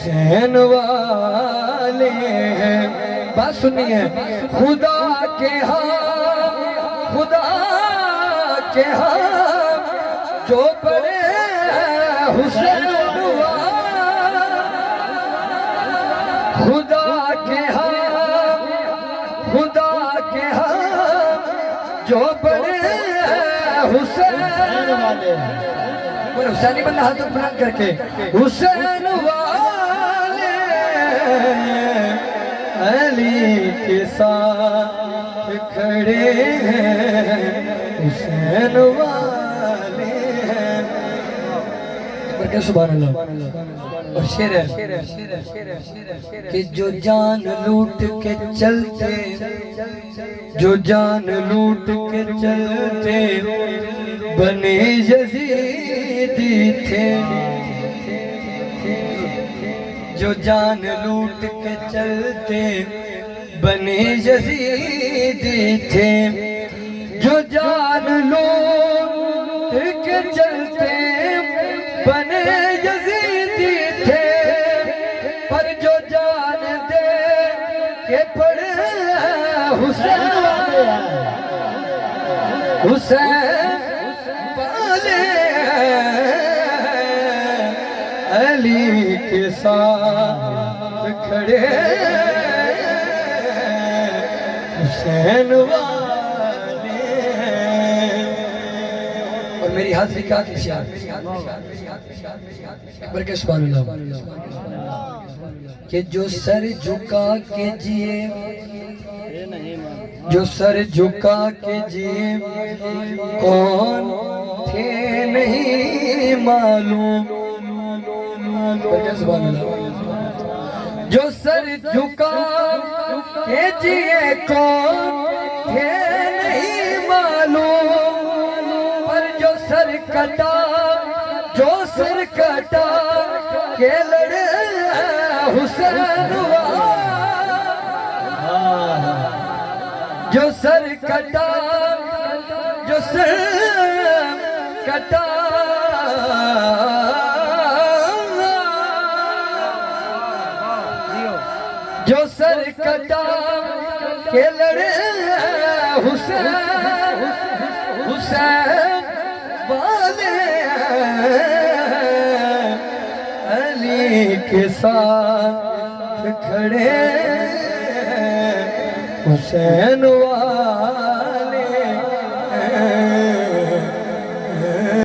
हुसैन वाले हैं। बात सुनिए, खुदा के हाथ, खुदा के हाथ जो पड़े हुसैन वाले, खुदा के हाथ, खुदा के हाथ जो पड़े हुसैन वाले, हुसैनी बंदा हाथ बुलंद करके हुसैन वाले अली के साथ खड़े हैं, हुसैन वाले हैं। सुभान अल्लाह। और शेर है कि जो जान लूट के चलते, जो जान लूट के चलते बने यजीदी थे, जो जान लूट के चलते बने यजीदी थे, जो जान लूट के चलते बने यजीदी थे, पर जो जान दे के पड़े हुसैन, हुसैन वाले अली के साथ खड़े हुसैन वाले। और मेरी हाजिरी क्या थी शायद बल्कि सुभान अल्लाह कि जो सर झुका के जिए, जो सर झुका के जिए कौन थे नहीं मालूम, जो सर झुका के जिए कौन थे नहीं मालूम, पर जो सर कटा, जो सर कटा के लड़े हुसैन वाले, जो सर कटा, जो सर कटा जो सर कटा के लड़े हुसैन, हुसैन वाले अली के साथ खड़े हुसैन वाले।